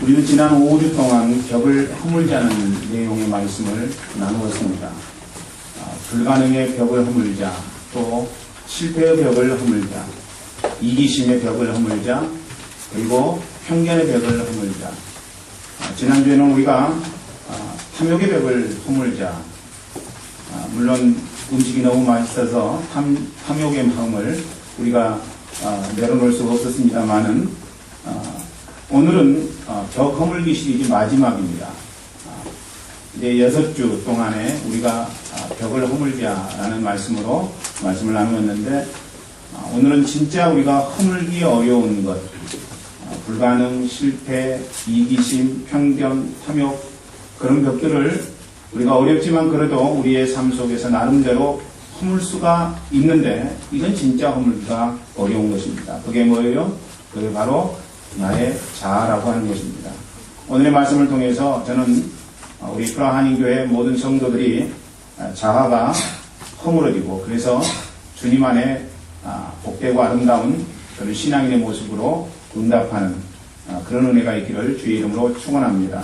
우리는 지난 5주 동안 벽을 허물자는 내용의 말씀을 나누었습니다. 불가능의 벽을 허물자, 또 실패의 벽을 허물자, 이기심의 벽을 허물자, 그리고 편견의 벽을 허물자. 지난주에는 우리가 탐욕의 벽을 허물자, 물론 음식이 너무 맛있어서 탐욕의 마음을 우리가 내려놓을 수가 없었습니다만은 오늘은 벽 허물기 시리즈 마지막입니다. 이제 6주 동안에 우리가 벽을 허물자라는 말씀으로 말씀을 나누었는데 오늘은 진짜 우리가 허물기 어려운 것, 불가능, 실패, 이기심, 편견, 탐욕, 그런 벽들을 우리가 어렵지만 그래도 우리의 삶 속에서 나름대로 허물 수가 있는데 이건 진짜 허물기가 어려운 것입니다. 그게 뭐예요? 그게 바로 나의 자아라고 하는 것입니다. 오늘의 말씀을 통해서 저는 우리 프라 한인교회 모든 성도들이 자아가 허물어지고 그래서 주님 안에 복되고 아름다운 그런 신앙인의 모습으로 응답하는 그런 은혜가 있기를 주의 이름으로 축원합니다.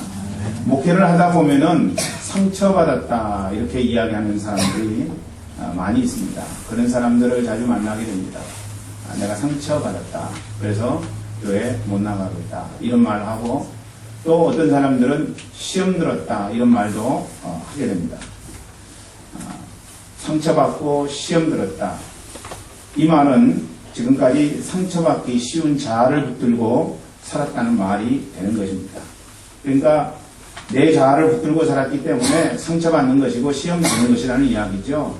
목회를 하다 보면은 상처받았다 이렇게 이야기하는 사람들이 많이 있습니다. 그런 사람들을 자주 만나게 됩니다. 내가 상처받았다. 그래서 교회 못 나가고 있다. 이런 말을 하고 또 어떤 사람들은 시험 들었다. 이런 말도 하게 됩니다. 상처받고 시험 들었다. 이 말은 지금까지 상처받기 쉬운 자아를 붙들고 살았다는 말이 되는 것입니다. 그러니까 내 자아를 붙들고 살았기 때문에 상처받는 것이고 시험 드는 것이라는 이야기죠.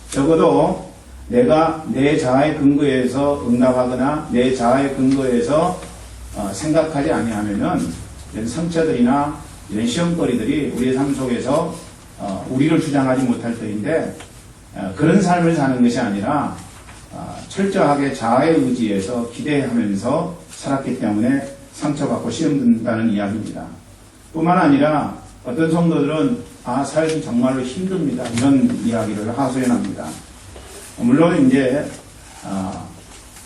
적어도 내가 내 자아의 근거에서 응답하거나 내 자아의 근거에서 생각하지 아니하면은 이런 상처들이나 이런 시험거리들이 우리의 삶 속에서 우리를 주장하지 못할 때인데 그런 삶을 사는 것이 아니라 철저하게 자아의 의지에서 기대하면서 살았기 때문에 상처받고 시험 든다는 이야기입니다. 뿐만 아니라 어떤 성도들은 삶이 정말로 힘듭니다. 이런 이야기를 하소연합니다. 물론 이제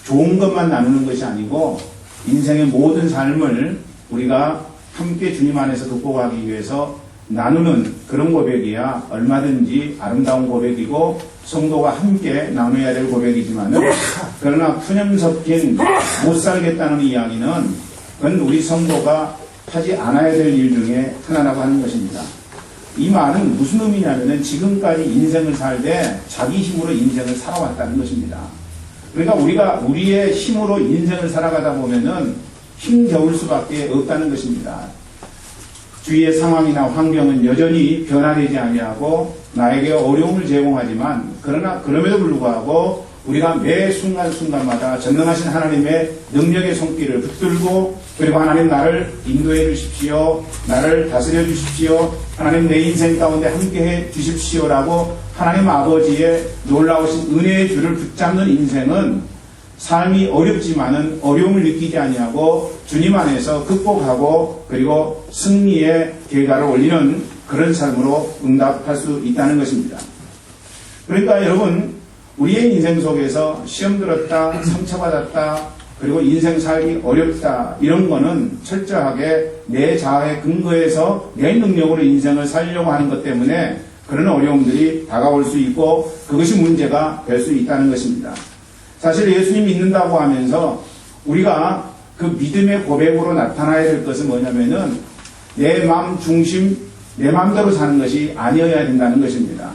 좋은 것만 나누는 것이 아니고 인생의 모든 삶을 우리가 함께 주님 안에서 극복하기 위해서 나누는 그런 고백이야 얼마든지 아름다운 고백이고 성도가 함께 나눠야 될 고백이지만 그러나 푸념 섞인 못 살겠다는 이야기는 그건 우리 성도가 하지 않아야 될 일 중에 하나라고 하는 것입니다. 이 말은 무슨 의미냐면은 지금까지 인생을 살되 자기 힘으로 인생을 살아왔다는 것입니다. 그러니까 우리가 우리의 힘으로 인생을 살아가다 보면은 힘겨울 수밖에 없다는 것입니다. 주위의 상황이나 환경은 여전히 변화되지 아니하고 나에게 어려움을 제공하지만 그러나 그럼에도 불구하고 우리가 매 순간순간마다 전능하신 하나님의 능력의 손길을 붙들고 그리고 하나님 나를 인도해 주십시오. 나를 다스려 주십시오. 하나님 내 인생 가운데 함께해 주십시오라고 하나님 아버지의 놀라우신 은혜의 줄을 붙잡는 인생은 삶이 어렵지만은 어려움을 느끼지 아니하고 주님 안에서 극복하고 그리고 승리의 결과를 올리는 그런 삶으로 응답할 수 있다는 것입니다. 그러니까 여러분 우리의 인생 속에서 시험 들었다, 상처받았다, 그리고 인생 살기 어렵다 이런 거는 철저하게 내 자아의 근거에서 내 능력으로 인생을 살려고 하는 것 때문에 그런 어려움들이 다가올 수 있고 그것이 문제가 될 수 있다는 것입니다. 사실 예수님 믿는다고 하면서 우리가 그 믿음의 고백으로 나타나야 될 것은 뭐냐면은 내 마음 중심, 내 마음대로 사는 것이 아니어야 된다는 것입니다.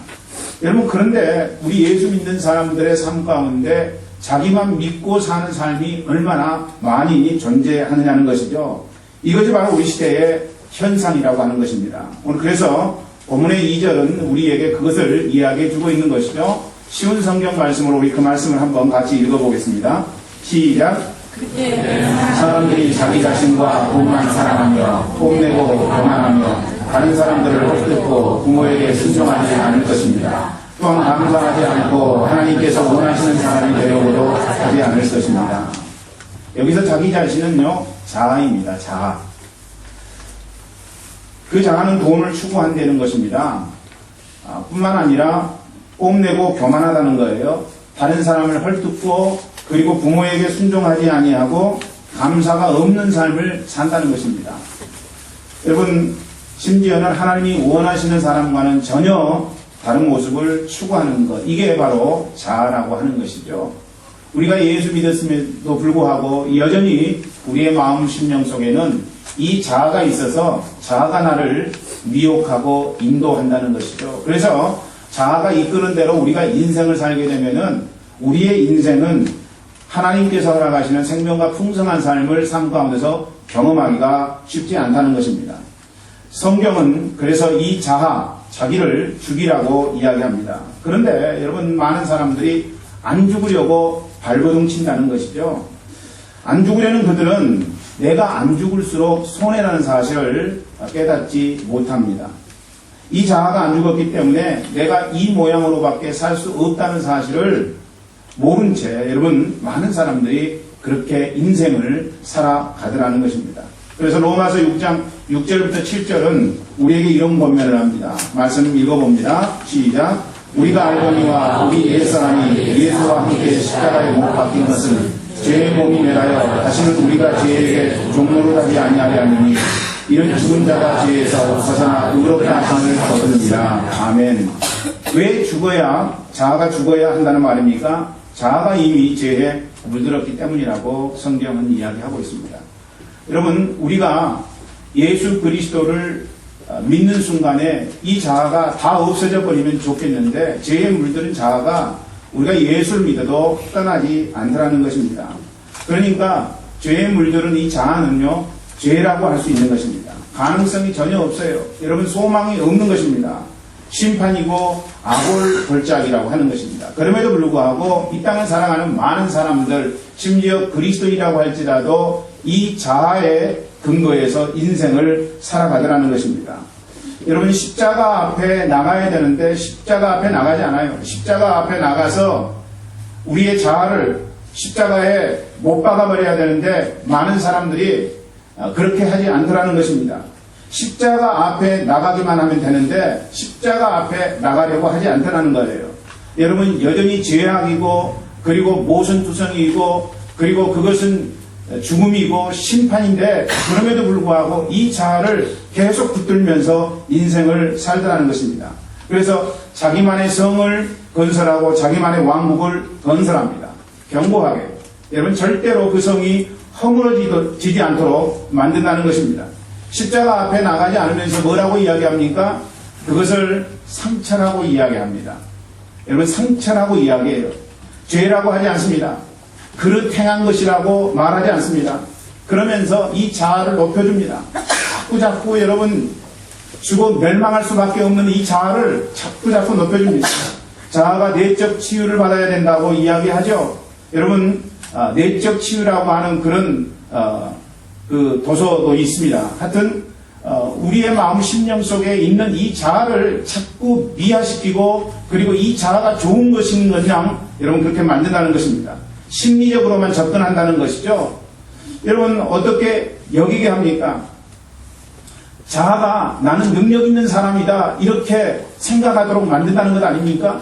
여러분 그런데 우리 예수 믿는 사람들의 삶 가운데 자기만 믿고 사는 삶이 얼마나 많이 존재하느냐는 것이죠. 이것이 바로 우리 시대의 현상이라고 하는 것입니다. 오늘 그래서 본문의 2절은 우리에게 그것을 이야기해 주고 있는 것이죠. 쉬운 성경 말씀으로 우리 그 말씀을 한번 같이 읽어보겠습니다. 시작. 사람들이 자기 자신과 돈만 사랑하며 뽐내고 교만하며 다른 사람들을 헛듣고 부모에게 순종하지 않을 것입니다. 또한 감사하지 않고 하나님께서 원하시는 사람이 되려고도 하지 않을 것입니다. 여기서 자기 자신은요 자아입니다. 자아. 그 자아는 돈을 추구한다는 것입니다. 뿐만 아니라 뽐내고 교만하다는 거예요. 다른 사람을 헐뜯고 그리고 부모에게 순종하지 아니하고 감사가 없는 삶을 산다는 것입니다. 여러분, 심지어는 하나님이 원하시는 사람과는 전혀 다른 모습을 추구하는 것, 이게 바로 자아라고 하는 것이죠. 우리가 예수 믿었음에도 불구하고 여전히 우리의 마음 심령 속에는 이 자아가 있어서 자아가 나를 미혹하고 인도한다는 것이죠. 그래서 자아가 이끄는 대로 우리가 인생을 살게 되면은 우리의 인생은 하나님께서 허락하시는 생명과 풍성한 삶을 삶 가운데서 경험하기가 쉽지 않다는 것입니다. 성경은 그래서 이 자아, 자기를 죽이라고 이야기합니다. 그런데 여러분, 많은 사람들이 안 죽으려고 발버둥 친다는 것이죠. 안 죽으려는 그들은 내가 안 죽을수록 손해라는 사실을 깨닫지 못합니다. 이 자아가 안 죽었기 때문에 내가 이 모양으로밖에 살 수 없다는 사실을 모른 채 여러분, 많은 사람들이 그렇게 인생을 살아가더라는 것입니다. 그래서 로마서 6장 6절부터 7절은 우리에게 이런 권면을 합니다. 말씀 읽어봅니다. 시작. 우리가 알거니와 우리 옛사람이 예수와 함께 십자가에 못 박힌 것은 죄의 몸이 매라여 다시는 우리가 죄에게 종로로 하지 아니하려 하느니 이런 죽은 자가 죄에서 벗어나 의롭다 하심을 거두니라. 아멘. 왜 죽어야, 자아가 죽어야 한다는 말입니까? 자아가 이미 죄에 물들었기 때문이라고 성경은 이야기하고 있습니다. 여러분, 우리가 예수 그리스도를 믿는 순간에 이 자아가 다 없어져 버리면 좋겠는데 죄에 물들은 자아가 우리가 예수를 믿어도 떠나지 않더라는 것입니다. 그러니까 죄에 물들은 이 자아는요, 죄라고 할 수 있는 것입니다. 가능성이 전혀 없어요. 여러분, 소망이 없는 것입니다. 심판이고 아골골짜기라고 하는 것입니다. 그럼에도 불구하고 이 땅을 살아가는 많은 사람들, 심지어 그리스도인이라고 할지라도 이 자아의 근거에서 인생을 살아가더라는 것입니다. 여러분, 십자가 앞에 나가야 되는데 십자가 앞에 나가지 않아요. 십자가 앞에 나가서 우리의 자아를 십자가에 못 박아버려야 되는데 많은 사람들이 그렇게 하지 않더라는 것입니다. 십자가 앞에 나가기만 하면 되는데 십자가 앞에 나가려고 하지 않더라는 거예요. 여러분, 여전히 죄악이고 그리고 모순투성이고 그리고 그것은 죽음이고 심판인데 그럼에도 불구하고 이 자아를 계속 붙들면서 인생을 살더라는 것입니다. 그래서 자기만의 성을 건설하고 자기만의 왕국을 건설합니다. 견고하게. 여러분, 절대로 그 성이 허물어지지 않도록 만든다는 것입니다. 십자가 앞에 나가지 않으면서 뭐라고 이야기합니까? 그것을 상처라고 이야기합니다. 여러분, 상처라고 이야기해요. 죄라고 하지 않습니다. 그릇 행한 것이라고 말하지 않습니다. 그러면서 이 자아를 높여줍니다. 자꾸 여러분, 죽어 멸망할 수밖에 없는 이 자아를 자꾸 높여줍니다. 자아가 내적 치유를 받아야 된다고 이야기하죠. 여러분, 내적 치유라고 하는 그런 그 도서도 있습니다. 하여튼 우리의 마음 심령 속에 있는 이 자아를 자꾸 미화시키고 그리고 이 자아가 좋은 것인 것냥 여러분 그렇게 만든다는 것입니다. 심리적으로만 접근한다는 것이죠. 여러분, 어떻게 여기게 합니까? 자아가 나는 능력 있는 사람이다 이렇게 생각하도록 만든다는 것 아닙니까?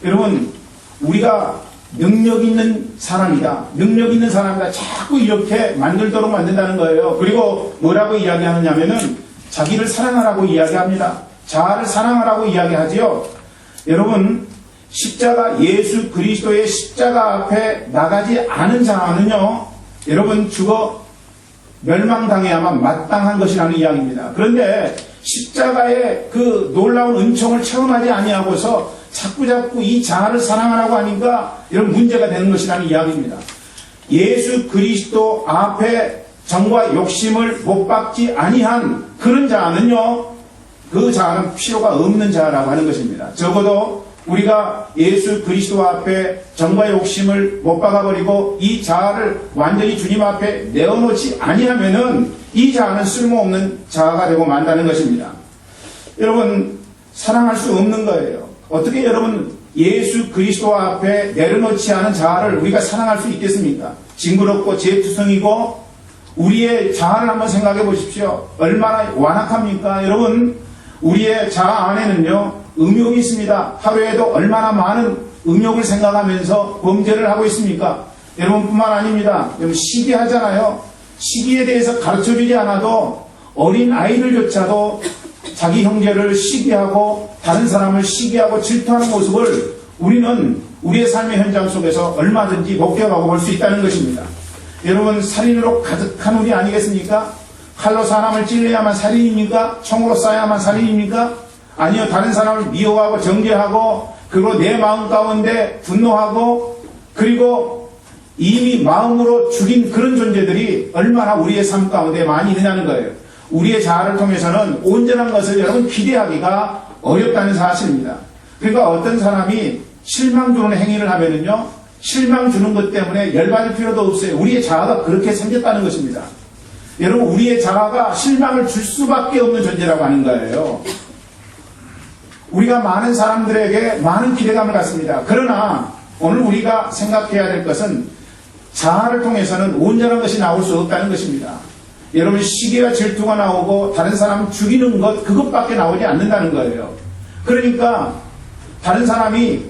여러분, 우리가 능력 있는 사람이다. 능력 있는 사람이다. 자꾸 이렇게 만들도록 만든다는 거예요. 그리고 뭐라고 이야기하느냐면은 자기를 사랑하라고 이야기합니다. 자아를 사랑하라고 이야기하지요. 여러분, 십자가, 예수 그리스도의 십자가 앞에 나가지 않은 자아는요, 여러분, 죽어 멸망당해야만 마땅한 것이라는 이야기입니다. 그런데 십자가의 그 놀라운 은총을 체험하지 아니하고서 자꾸 이 자아를 사랑하라고 하니까 이런 문제가 되는 것이라는 이야기입니다. 예수 그리스도 앞에 정과 욕심을 못 박지 아니한 그런 자아는요, 그 자아는 필요가 없는 자라고 하는 것입니다. 적어도 우리가 예수 그리스도 앞에 정과 욕심을 못 박아버리고 이 자아를 완전히 주님 앞에 내어놓지 아니하면은 이 자아는 쓸모없는 자아가 되고 만다는 것입니다. 여러분, 사랑할 수 없는 거예요. 어떻게 여러분 예수 그리스도 앞에 내려놓지 않은 자아를 우리가 사랑할 수 있겠습니까? 징그럽고 죄투성이고 우리의 자아를 한번 생각해 보십시오. 얼마나 완악합니까? 여러분, 우리의 자아 안에는요, 음욕이 있습니다. 하루에도 얼마나 많은 음욕을 생각하면서 범죄를 하고 있습니까? 여러분뿐만 아닙니다. 여러분, 시기하잖아요. 시기에 대해서 가르쳐주지 않아도 어린 아이들조차도 자기 형제를 시기하고 다른 사람을 시기하고 질투하는 모습을 우리는 우리의 삶의 현장 속에서 얼마든지 목격하고 볼 수 있다는 것입니다. 여러분, 살인으로 가득한 우리 아니겠습니까? 칼로 사람을 찔러야만 살인입니까? 총으로 쏴야만 살인입니까? 아니요, 다른 사람을 미워하고 정죄하고 그리고 내 마음 가운데 분노하고 그리고 이미 마음으로 죽인 그런 존재들이 얼마나 우리의 삶 가운데 많이 있느냐는 거예요. 우리의 자아를 통해서는 온전한 것을 여러분 기대하기가 어렵다는 사실입니다. 그러니까 어떤 사람이 실망 주는 행위를 하면은요, 실망 주는 것 때문에 열받을 필요도 없어요. 우리의 자아가 그렇게 생겼다는 것입니다. 여러분, 우리의 자아가 실망을 줄 수밖에 없는 존재라고 하는 거예요. 우리가 많은 사람들에게 많은 기대감을 갖습니다. 그러나 오늘 우리가 생각해야 될 것은 자아를 통해서는 온전한 것이 나올 수 없다는 것입니다. 여러분, 시기와 질투가 나오고 다른 사람 죽이는 것, 그것밖에 나오지 않는다는 거예요. 그러니까 다른 사람이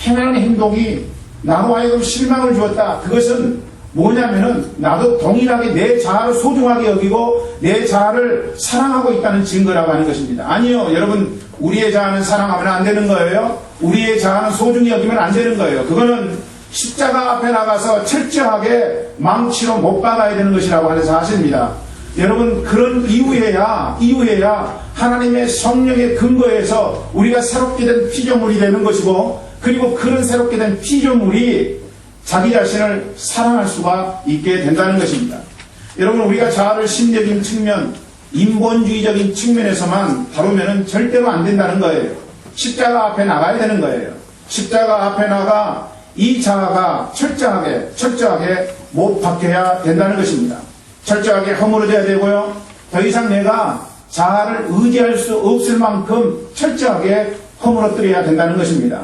행하는 행동이 나로 하여금 실망을 주었다. 그것은 뭐냐면은 나도 동일하게 내 자아를 소중하게 여기고 내 자아를 사랑하고 있다는 증거라고 하는 것입니다. 아니요, 여러분, 우리의 자아는 사랑하면 안 되는 거예요. 우리의 자아는 소중히 여기면 안 되는 거예요. 그거는 십자가 앞에 나가서 철저하게 망치로 못 박아야 되는 것이라고 하는 사실입니다. 여러분, 그런 이후에야 하나님의 성령의 근거에서 우리가 새롭게 된 피조물이 되는 것이고, 그리고 그런 새롭게 된 피조물이 자기 자신을 사랑할 수가 있게 된다는 것입니다. 여러분, 우리가 자아를 심리적인 측면, 인본주의적인 측면에서만 다루면 절대로 안 된다는 거예요. 십자가 앞에 나가야 되는 거예요. 십자가 앞에 나가 이 자아가 철저하게 못 박혀야 된다는 것입니다. 철저하게 허물어져야 되고요. 더 이상 내가 자아를 의지할 수 없을 만큼 철저하게 허물어뜨려야 된다는 것입니다.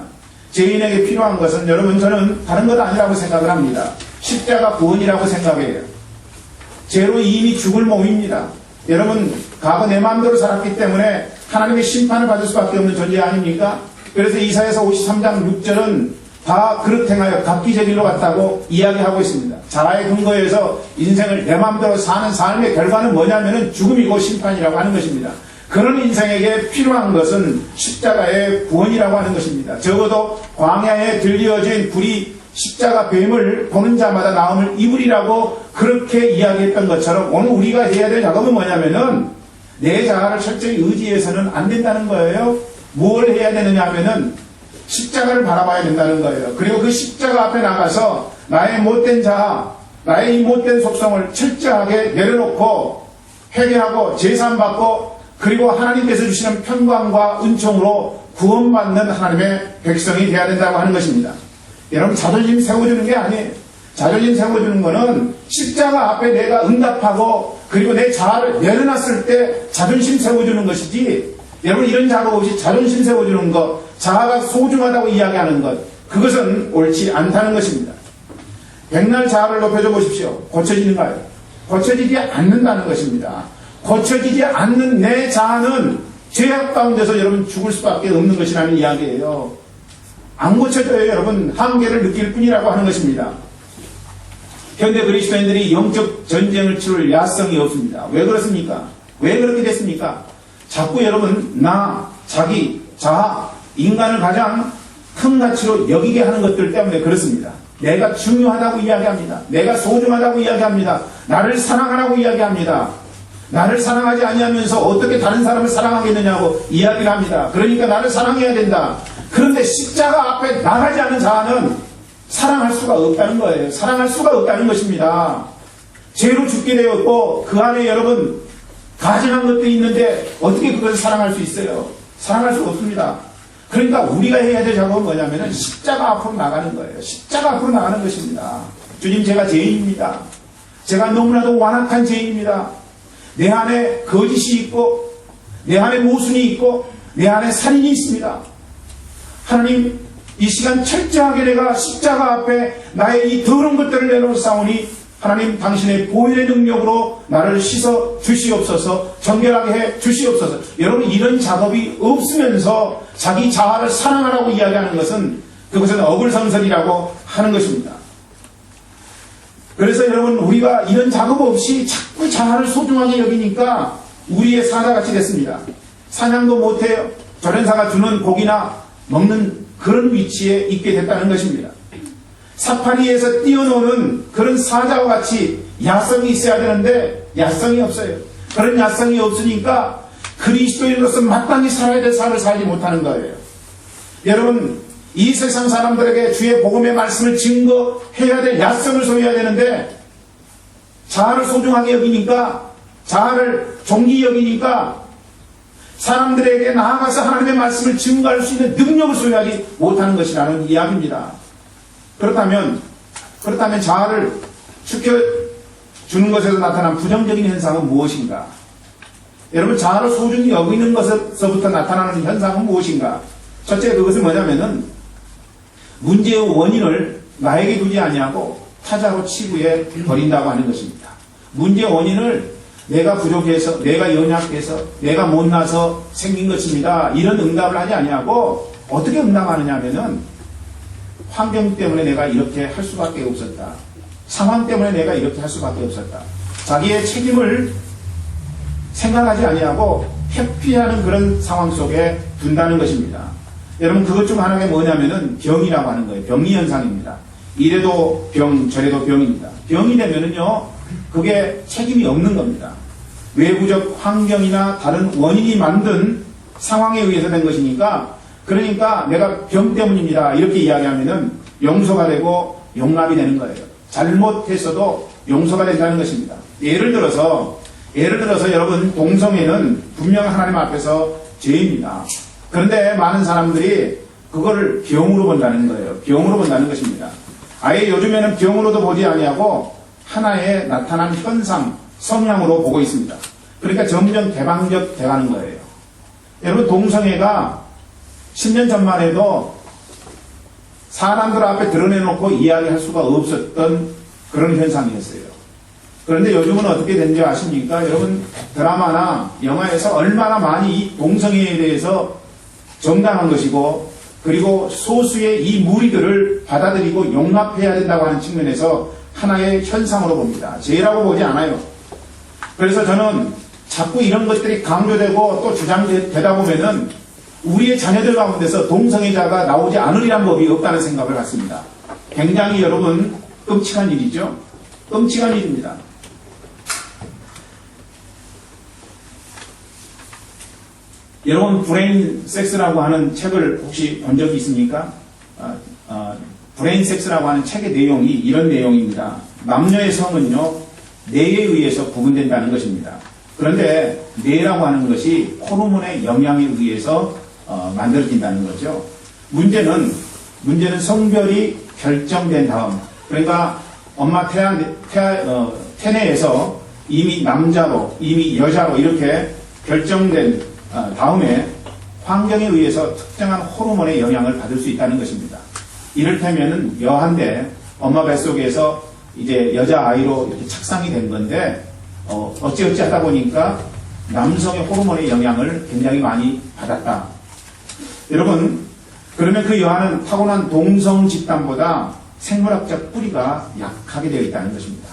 죄인에게 필요한 것은 여러분, 저는 다른 것 아니라고 생각을 합니다. 십자가 구원이라고 생각해요. 죄로 이미 죽을 몸입니다. 여러분, 과거 내 마음대로 살았기 때문에 하나님의 심판을 받을 수밖에 없는 존재 아닙니까? 그래서 이사야서 53장 6절은 다 그릇 행하여 각기 제 길로 갔다고 이야기하고 있습니다. 자아의 근거에서 인생을 내 마음대로 사는 삶의 결과는 뭐냐면은 죽음이고 심판이라고 하는 것입니다. 그런 인생에게 필요한 것은 십자가의 구원이라고 하는 것입니다. 적어도 광야에 들려진 불이 십자가 뱀을 보는 자마다 나음을 입으리라고 그렇게 이야기했던 것처럼 오늘 우리가 해야 될 작업은 뭐냐면은 내 자아를 철저히 의지해서는 안 된다는 거예요. 뭘 해야 되느냐 하면은 십자가를 바라봐야 된다는 거예요. 그리고 그 십자가 앞에 나가서 나의 못된 자아, 나의 이 못된 속성을 철저하게 내려놓고 회개하고 제산받고 그리고 하나님께서 주시는 평강과 은총으로 구원받는 하나님의 백성이 되어야 된다고 하는 것입니다. 여러분, 자존심 세워주는 게 아니에요. 자존심 세워주는 거는 십자가 앞에 내가 응답하고 그리고 내 자아를 내려놨을 때 자존심 세워주는 것이지, 여러분, 이런 작업 없이 자존심 세워주는 것, 자아가 소중하다고 이야기하는 것, 그것은 옳지 않다는 것입니다. 백날 자아를 높여줘 보십시오. 고쳐지는가요? 고쳐지지 않는다는 것입니다. 고쳐지지 않는 내 자아는 죄악 가운데서 여러분 죽을 수밖에 없는 것이라는 이야기예요. 안 고쳐져요. 여러분, 한계를 느낄 뿐이라고 하는 것입니다. 현대 그리스도인들이 영적 전쟁을 치룰 야성이 없습니다. 왜 그렇습니까? 왜 그렇게 됐습니까? 자꾸 여러분, 나, 자기, 자아, 인간을 가장 큰 가치로 여기게 하는 것들 때문에 그렇습니다. 내가 중요하다고 이야기합니다. 내가 소중하다고 이야기합니다. 나를 사랑하라고 이야기합니다. 나를 사랑하지 아니하면서 어떻게 다른 사람을 사랑하겠느냐고 이야기를 합니다. 그러니까 나를 사랑해야 된다. 그런데 십자가 앞에 나가지 않은 자아는 사랑할 수가 없다는 거예요. 사랑할 수가 없다는 것입니다. 죄로 죽게 되었고 그 안에 여러분 가증한 것들이 있는데 어떻게 그것을 사랑할 수 있어요? 사랑할 수 없습니다. 그러니까 우리가 해야 될 작업은 뭐냐면 십자가 앞으로 나가는 거예요. 십자가 앞으로 나가는 것입니다. 주님, 제가 죄인입니다. 제가 너무나도 완악한 죄인입니다. 내 안에 거짓이 있고 내 안에 모순이 있고 내 안에 살인이 있습니다. 하나님, 이 시간 철저하게 내가 십자가 앞에 나의 이 더러운 것들을 내놓사오니 하나님, 당신의 보혈의 능력으로 나를 씻어 주시옵소서, 정결하게 해 주시옵소서. 여러분, 이런 작업이 없으면서 자기 자아를 사랑하라고 이야기하는 것은 그것은 어불성설이라고 하는 것입니다. 그래서 여러분, 우리가 이런 작업 없이 자꾸 자아를 소중하게 여기니까 우리의 사자같이 됐습니다. 사냥도 못해요. 조련사가 주는 고기나 먹는 그런 위치에 있게 됐다는 것입니다. 사파리에서 뛰어노는 그런 사자와 같이 야성이 있어야 되는데 야성이 없어요. 그런 야성이 없으니까 그리스도인으로서 마땅히 살아야 될 삶을 살지 못하는 거예요. 여러분, 이 세상 사람들에게 주의 복음의 말씀을 증거해야 될 야성을 소유해야 되는데 자아를 소중하게 여기니까, 자아를 존귀 여기니까 사람들에게 나아가서 하나님의 말씀을 증거할 수 있는 능력을 소유하지 못하는 것이라는 이야기입니다. 그렇다면 자아를 축혀주는 것에서 나타난 부정적인 현상은 무엇인가? 여러분, 자아를 소중히 여기는 것에서부터 나타나는 현상은 무엇인가? 첫째, 그것은 뭐냐면은 문제의 원인을 나에게 두지 아니하고 타자로 치부해 버린다고 하는 것입니다. 문제의 원인을 내가 부족해서, 내가 연약해서, 내가 못나서 생긴 것입니다. 이런 응답을 하지 아니하고 어떻게 응답하느냐 하면은 환경 때문에 내가 이렇게 할 수밖에 없었다. 상황 때문에 내가 이렇게 할 수밖에 없었다. 자기의 책임을 생각하지 아니하고 회피하는 그런 상황 속에 둔다는 것입니다. 여러분, 그것 중 하나가 뭐냐면은 병이라고 하는 거예요. 병리 현상입니다. 이래도 병, 저래도 병입니다. 병이 되면은요, 그게 책임이 없는 겁니다. 외부적 환경이나 다른 원인이 만든 상황에 의해서 된 것이니까, 그러니까 내가 병 때문입니다. 이렇게 이야기하면은 용서가 되고 용납이 되는 거예요. 잘못했어도 용서가 된다는 것입니다. 예를 들어서 여러분, 동성애는 분명 하나님 앞에서 죄입니다. 그런데 많은 사람들이 그거를 병으로 본다는 거예요. 병으로 본다는 것입니다. 아예 요즘에는 병으로도 보지 아니하고 하나의 나타난 현상, 성향으로 보고 있습니다. 그러니까 점점 개방적 돼가는 거예요. 여러분, 동성애가 10년 전만 해도 사람들 앞에 드러내놓고 이야기할 수가 없었던 그런 현상이었어요. 그런데 요즘은 어떻게 된지 아십니까? 여러분, 드라마나 영화에서 얼마나 많이 이 동성애에 대해서 정당한 것이고, 그리고 소수의 이 무리들을 받아들이고 용납해야 된다고 하는 측면에서 하나의 현상으로 봅니다. 죄라고 보지 않아요. 그래서 저는 자꾸 이런 것들이 강조되고 또 주장되다 보면은 우리의 자녀들 가운데서 동성애자가 나오지 않으리란 법이 없다는 생각을 갖습니다. 굉장히 여러분, 끔찍한 일이죠. 끔찍한 일입니다. 여러분, 브레인 섹스라고 하는 책을 혹시 본 적이 있습니까? 브레인 섹스라고 하는 책의 내용이 이런 내용입니다. 남녀의 성은요, 뇌에 의해서 구분된다는 것입니다. 그런데 뇌라고 하는 것이 호르몬의 영향에 의해서 만들어진다는 거죠. 문제는 성별이 결정된 다음, 그러니까 엄마 태내에서 이미 남자로, 이미 여자로 이렇게 결정된 다음에 환경에 의해서 특정한 호르몬의 영향을 받을 수 있다는 것입니다. 이를테면은 여한데 엄마 뱃속에서 이제 여자아이로 이렇게 착상이 된 건데 어찌어찌 하다 보니까 남성의 호르몬의 영향을 굉장히 많이 받았다. 여러분, 그러면 그 여한은 타고난 동성 집단보다 생물학적 뿌리가 약하게 되어 있다는 것입니다.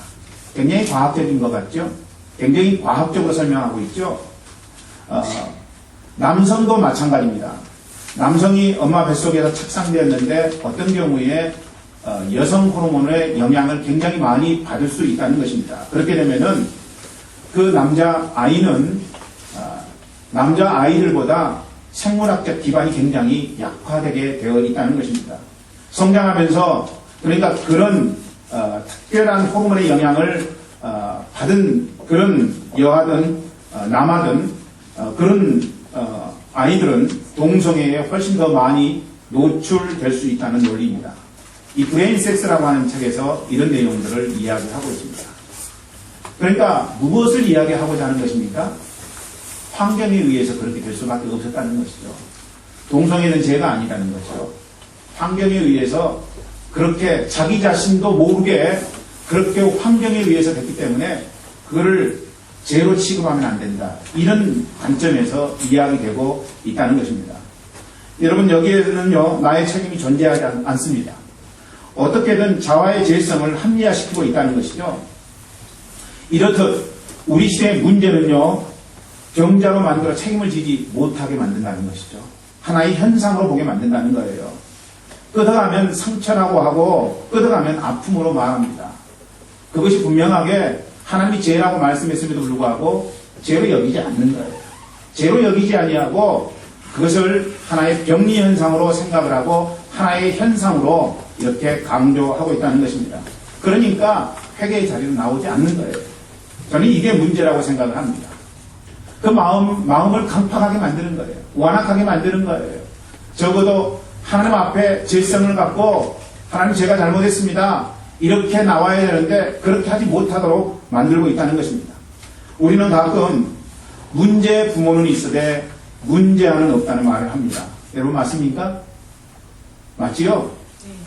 굉장히 과학적인 것 같죠? 굉장히 과학적으로 설명하고 있죠? 남성도 마찬가지입니다. 남성이 엄마 뱃속에서 착상되었는데 어떤 경우에 여성 호르몬의 영향을 굉장히 많이 받을 수 있다는 것입니다. 그렇게 되면은 그 남자 아이들보다 생물학적 기반이 굉장히 약화되게 되어 있다는 것입니다. 성장하면서 그러니까 그런 특별한 호르몬의 영향을 받은 그런 여하든 남하든 그런 아이들은 동성애에 훨씬 더 많이 노출될 수 있다는 논리입니다. 이 브레인 섹스라고 하는 책에서 이런 내용들을 이야기하고 있습니다. 그러니까 무엇을 이야기하고자 하는 것입니까? 환경에 의해서 그렇게 될 수밖에 없었다는 것이죠. 동성애는 죄가 아니라는 거죠. 환경에 의해서 그렇게 자기 자신도 모르게 그렇게 환경에 의해서 됐기 때문에 그거를 죄로 취급하면 안 된다. 이런 관점에서 이야기되고 있다는 것입니다. 여러분, 여기에는요, 나의 책임이 존재하지 않습니다. 어떻게든 자아의 죄성을 합리화시키고 있다는 것이죠. 이렇듯 우리 시대의 문제는요, 경자로 만들어 책임을 지지 못하게 만든다는 것이죠. 하나의 현상으로 보게 만든다는 거예요. 끄덕하면 상처라고 하고 끄덕하면 아픔으로 말합니다. 그것이 분명하게 하나님이 죄라고 말씀했음에도 불구하고 죄로 여기지 않는 거예요. 죄로 여기지 아니하고 그것을 하나의 병리 현상으로 생각을 하고 하나의 현상으로 이렇게 강조하고 있다는 것입니다. 그러니까 회개의 자리로 나오지 않는 거예요. 저는 이게 문제라고 생각을 합니다. 그 마음을 강팍하게 만드는 거예요. 완악하게 만드는 거예요. 적어도 하나님 앞에 질성을 갖고 하나님 제가 잘못했습니다. 이렇게 나와야 되는데 그렇게 하지 못하도록 만들고 있다는 것입니다. 우리는 가끔 문제 부모는 있으되 문제아는 없다는 말을 합니다. 여러분 맞습니까? 맞지요?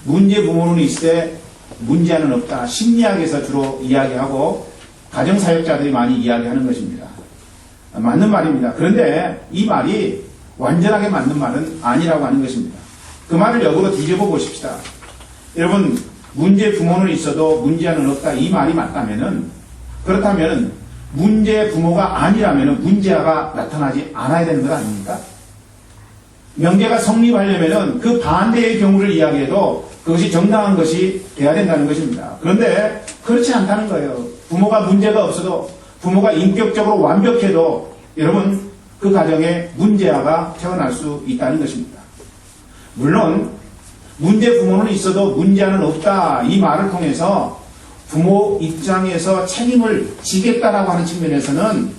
문제 부모는 있으되 문제아는 없다. 심리학에서 주로 이야기하고 가정사역자들이 많이 이야기하는 것입니다. 맞는 말입니다. 그런데 이 말이 완전하게 맞는 말은 아니라고 하는 것입니다. 그 말을 역으로 뒤집어 보십시다. 여러분 문제 부모는 있어도 문제아는 없다. 이 말이 맞다면은 그렇다면 문제 부모가 아니라면 문제아가 나타나지 않아야 되는 것 아닙니까? 명제가 성립하려면 그 반대의 경우를 이야기해도 그것이 정당한 것이 돼야 된다는 것입니다. 그런데 그렇지 않다는 거예요. 부모가 문제가 없어도 부모가 인격적으로 완벽해도 여러분 그 가정에 문제아가 태어날 수 있다는 것입니다. 물론 문제 부모는 있어도 문제아는 없다 이 말을 통해서 부모 입장에서 책임을 지겠다라고 하는 측면에서는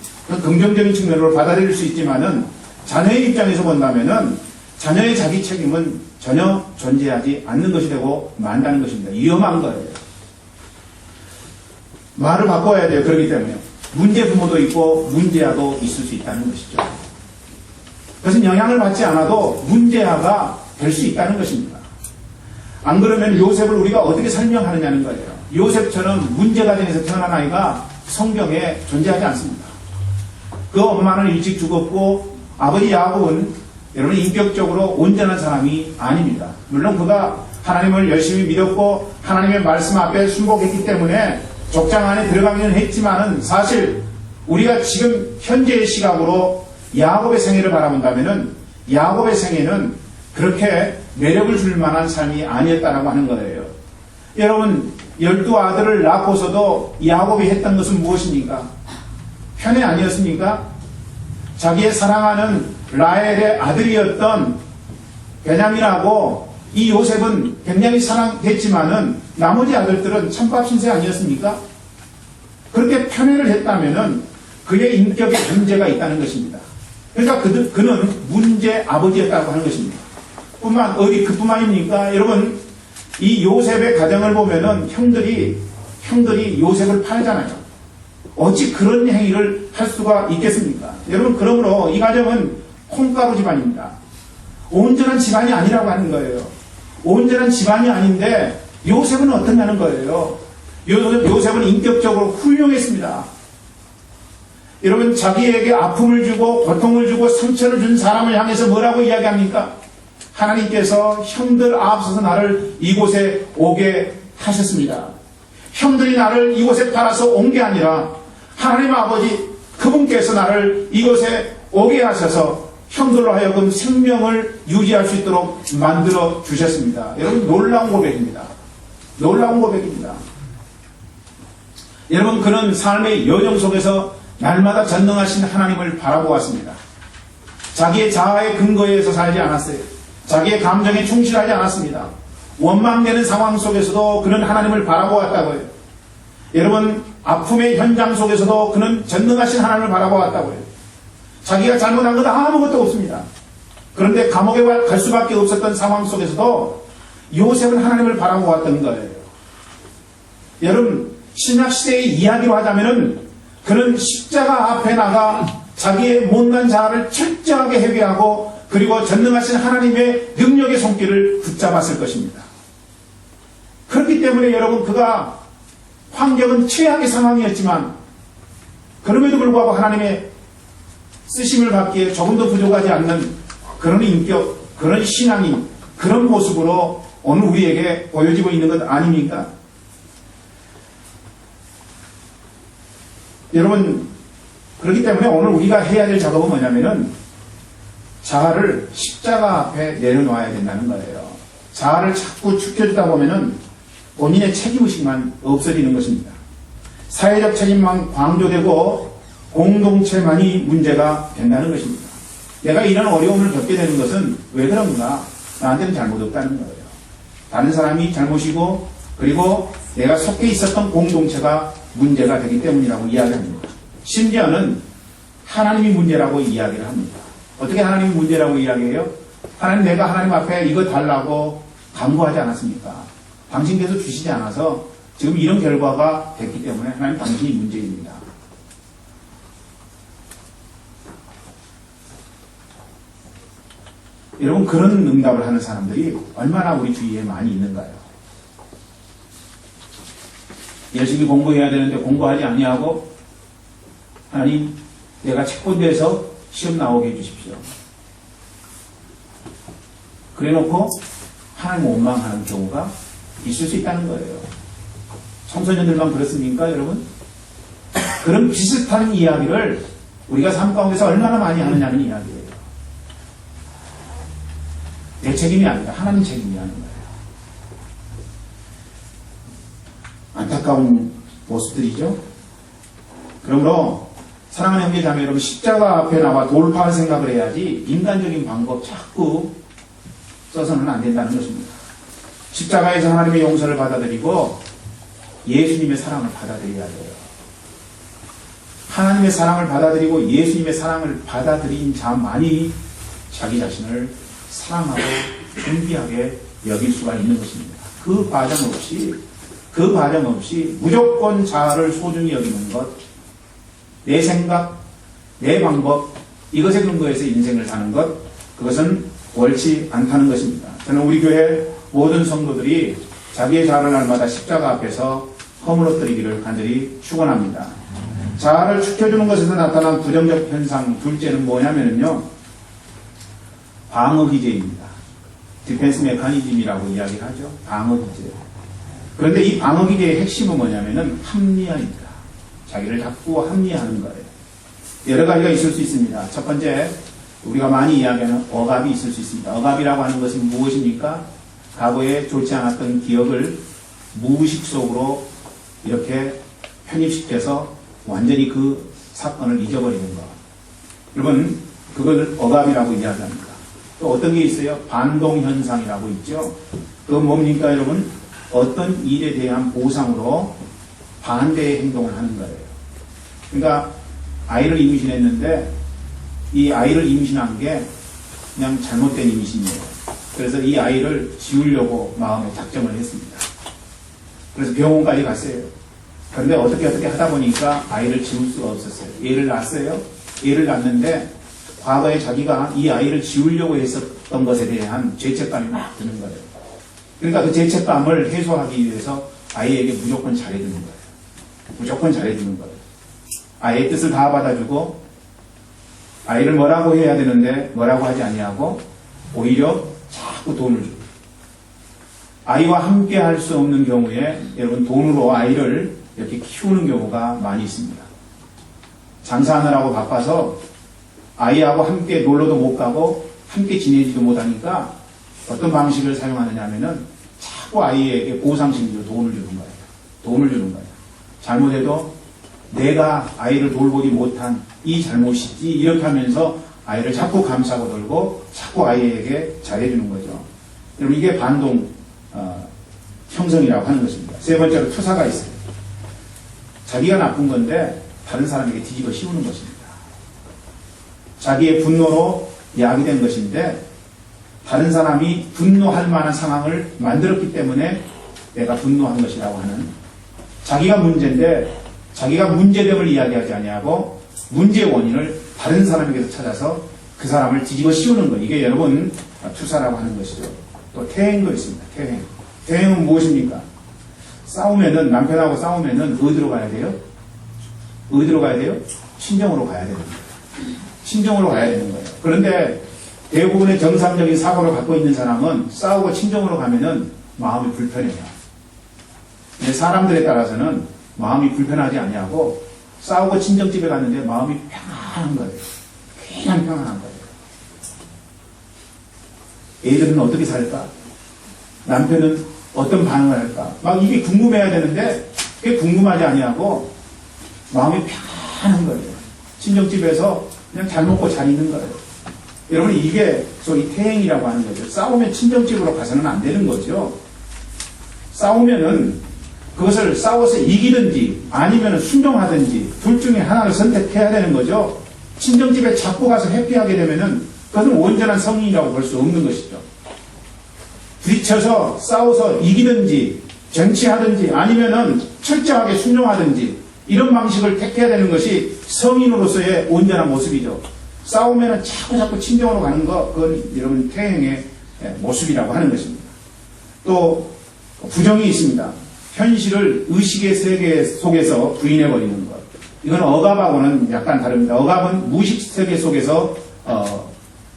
긍정적인 측면으로 받아들일 수 있지만은 자녀의 입장에서 본다면은 자녀의 자기 책임은 전혀 존재하지 않는 것이 되고 만다는 것입니다. 위험한 거예요. 말을 바꿔야 돼요. 그렇기 때문에 문제 부모도 있고 문제아도 있을 수 있다는 것이죠. 그것은 영향을 받지 않아도 문제아가 될 수 있다는 것입니다. 안 그러면 요셉을 우리가 어떻게 설명하느냐는 거예요. 요셉처럼 문제가정에서 태어난 아이가 성경에 존재하지 않습니다. 그 엄마는 일찍 죽었고 아버지 야곱은 여러분 인격적으로 온전한 사람이 아닙니다. 물론 그가 하나님을 열심히 믿었고 하나님의 말씀 앞에 순복했기 때문에 족장 안에 들어가기는 했지만은 사실 우리가 지금 현재의 시각으로 야곱의 생애를 바라본다면은 야곱의 생애는 그렇게 매력을 줄 만한 삶이 아니었다라고 하는 거예요. 여러분 12아들을 낳고서도 야곱이 했던 것은 무엇입니까? 편애 아니었습니까? 자기의 사랑하는 라헬의 아들이었던 베냐민하고 이 요셉은 굉장히 사랑했지만은 나머지 아들들은 찬밥 신세 아니었습니까? 그렇게 편애를 했다면은 그의 인격에 문제가 있다는 것입니다. 그러니까 그는 문제 아버지였다고 하는 것입니다. 그뿐만입니까? 여러분, 이 요셉의 가정을 보면은 형들이 요셉을 팔잖아요. 어찌 그런 행위를 할 수가 있겠습니까? 여러분, 그러므로 이 가정은 콩가루 집안입니다. 온전한 집안이 아니라고 하는 거예요. 온전한 집안이 아닌데 요셉은 어떠냐는 거예요. 요셉은 인격적으로 훌륭했습니다. 여러분 자기에게 아픔을 주고 고통을 주고 상처를 준 사람을 향해서 뭐라고 이야기합니까? 하나님께서 형들 앞서서 나를 이곳에 오게 하셨습니다. 형들이 나를 이곳에 팔아서 온 게 아니라 하나님 아버지 그분께서 나를 이곳에 오게 하셔서 형들로 하여금 생명을 유지할 수 있도록 만들어 주셨습니다. 여러분 놀라운 고백입니다. 놀라운 고백입니다. 여러분 그는 삶의 여정 속에서 날마다 전능하신 하나님을 바라보았습니다. 자기의 자아의 근거에서 살지 않았어요. 자기의 감정에 충실하지 않았습니다. 원망되는 상황 속에서도 그는 하나님을 바라보았다고요. 여러분 아픔의 현장 속에서도 그는 전능하신 하나님을 바라보았다고요. 자기가 잘못한 건 아무것도 없습니다. 그런데 감옥에 갈 수밖에 없었던 상황 속에서도 요셉은 하나님을 바라보았던 거예요. 여러분 신약시대의 이야기로 하자면은 그는 십자가 앞에 나가 자기의 못난 자아를 철저하게 회개하고 그리고 전능하신 하나님의 능력의 손길을 붙잡았을 것입니다. 그렇기 때문에 여러분 그가 환경은 최악의 상황이었지만 그럼에도 불구하고 하나님의 쓰심을 받기에 조금도 부족하지 않는 그런 인격, 그런 신앙이 그런 모습으로 오늘 우리에게 보여지고 있는 것 아닙니까? 여러분 그렇기 때문에 오늘 우리가 해야 될 작업은 뭐냐면은 자아를 십자가 앞에 내려놓아야 된다는 거예요. 자아를 자꾸 축혀주다 보면은 본인의 책임의식만 없어지는 것입니다. 사회적 책임만 강조되고 공동체만이 문제가 된다는 것입니다. 내가 이런 어려움을 겪게 되는 것은 왜 그런가? 나한테는 잘못 없다는 거예요. 다른 사람이 잘못이고 그리고 내가 속해 있었던 공동체가 문제가 되기 때문이라고 이야기합니다. 심지어는 하나님이 문제라고 이야기를 합니다. 어떻게 하나님이 문제라고 이야기해요? 하나님, 내가 하나님 앞에 이거 달라고 강구하지 않았습니까? 당신께서 주시지 않아서 지금 이런 결과가 됐기 때문에 하나님, 당신이 문제입니다. 여러분, 그런 응답을 하는 사람들이 얼마나 우리 주위에 많이 있는가요? 열심히 공부해야 되는데 공부하지 아니하고 하나님, 내가 채권돼서 시험 나오게 해주십시오. 그래놓고 하나님 원망하는 경우가 있을 수 있다는 거예요. 청소년들만 그렇습니까, 여러분? 그런 비슷한 이야기를 우리가 삶 가운데서 얼마나 많이 하느냐는 이야기예요. 내 책임이 아니라 하나님 책임이라는 거예요. 안타까운 모습들이죠. 그러므로 사랑하는 형제 자매 여러분, 십자가 앞에 나와 돌파할 생각을 해야지 인간적인 방법 자꾸 써서는 안 된다는 것입니다. 십자가에서 하나님의 용서를 받아들이고 예수님의 사랑을 받아들여야 돼요. 하나님의 사랑을 받아들이고 예수님의 사랑을 받아들인 자만이 자기 자신을 사랑하고 존귀하게 여길 수가 있는 것입니다. 그 과정 없이 무조건 자아를 소중히 여기는 것, 내 생각, 내 방법, 이것에 근거해서 인생을 사는 것, 그것은 옳지 않다는 것입니다. 저는 우리 교회 모든 성도들이 자기의 자아를 날마다 십자가 앞에서 허물어뜨리기를 간절히 축원합니다. 자아를 축혀주는 것에서 나타난 부정적 현상 둘째는 뭐냐면요, 방어 기제입니다. 디펜스 메커니즘이라고 이야기를 하죠. 방어 기제. 그런데 이 방어 기제의 핵심은 뭐냐면은 합리화입니다. 자기를 자꾸 합리화하는 거예요. 여러 가지가 있을 수 있습니다. 첫 번째, 우리가 많이 이야기하는 억압이 있을 수 있습니다. 억압이라고 하는 것은 무엇입니까? 과거에 좋지 않았던 기억을 무의식 속으로 이렇게 편입시켜서 완전히 그 사건을 잊어버리는 것. 여러분, 그걸 억압이라고 이야기합니다. 또 어떤 게 있어요? 반동현상이라고 있죠. 그건 뭡니까, 여러분? 어떤 일에 대한 보상으로 반대의 행동을 하는 거예요. 그러니까 아이를 임신했는데 이 아이를 임신한 게 그냥 잘못된 임신이에요. 그래서 이 아이를 지우려고 마음에 작정을 했습니다. 그래서 병원까지 갔어요. 그런데 어떻게 하다 보니까 아이를 지울 수가 없었어요. 애를 낳았어요. 애를 낳았는데 과거에 자기가 이 아이를 지우려고 했었던 것에 대한 죄책감이 막 드는 거예요. 그러니까 그 죄책감을 해소하기 위해서 아이에게 무조건 잘해주는 거예요. 무조건 잘해주는 거예요. 아이의 뜻을 다 받아주고 아이를 뭐라고 해야 되는데 뭐라고 하지 아니하고 오히려 자꾸 돈을 주고, 아이와 함께 할 수 없는 경우에 여러분 돈으로 아이를 이렇게 키우는 경우가 많이 있습니다. 장사하느라고 바빠서 아이하고 함께 놀러도 못 가고 함께 지내지도 못하니까 어떤 방식을 사용하느냐 하면은 자꾸 아이에게 보상심리로 돈을 주는 거예요. 돈을 주는 거예요. 잘못해도 내가 아이를 돌보지 못한 이 잘못이지, 이렇게 하면서 아이를 자꾸 감싸고 돌고 자꾸 아이에게 잘해주는 거죠. 여러분, 이게 반동 형성이라고 하는 것입니다. 세 번째로 투사가 있어요. 자기가 나쁜 건데 다른 사람에게 뒤집어 씌우는 것입니다. 자기의 분노로 야기된 것인데 다른 사람이 분노할 만한 상황을 만들었기 때문에 내가 분노한 것이라고 하는, 자기가 문제인데 자기가 문제됨을 이야기하지 아니하고 문제의 원인을 다른 사람에게서 찾아서 그 사람을 뒤집어 씌우는 것, 이게 여러분 투사라고 하는 것이죠. 또 태행도 있습니다. 태행은 무엇입니까? 싸우면은, 남편하고 싸우면은 어디로 가야 돼요? 어디로 가야 돼요? 친정으로 가야 되는 거예요. 친정으로 가야 되는 거예요. 그런데 대부분의 정상적인 사고를 갖고 있는 사람은 싸우고 친정으로 가면은 마음이 불편해요. 근데 사람들에 따라서는 마음이 불편하지 아니하고 싸우고 친정집에 갔는데 마음이 평안한 거예요. 그냥 평안한 거예요. 애들은 어떻게 살까? 남편은 어떤 반응을 할까? 막 이게 궁금해야 되는데 그게 궁금하지 아니하고 마음이 평안한 거예요. 친정집에서 그냥 잘 먹고 잘 있는 거예요. 여러분 이게 소위 태행이라고 하는 거죠. 싸우면 친정집으로 가서는 안 되는 거죠. 싸우면은 그것을 싸워서 이기든지 아니면 순종하든지 둘 중에 하나를 선택해야 되는 거죠. 친정집에 자꾸 가서 회피하게 되면은 그것은 온전한 성인이라고 볼 수 없는 것이죠. 부딪혀서 싸워서 이기든지 정치하든지 아니면은 철저하게 순종하든지 이런 방식을 택해야 되는 것이 성인으로서의 온전한 모습이죠. 싸우면은 자꾸 친정으로 가는 거, 그건 여러분 태행의 모습이라고 하는 것입니다. 또 부정이 있습니다. 현실을 의식의 세계 속에서 부인해버리는 것. 이건 억압하고는 약간 다릅니다. 억압은 무의식 세계 속에서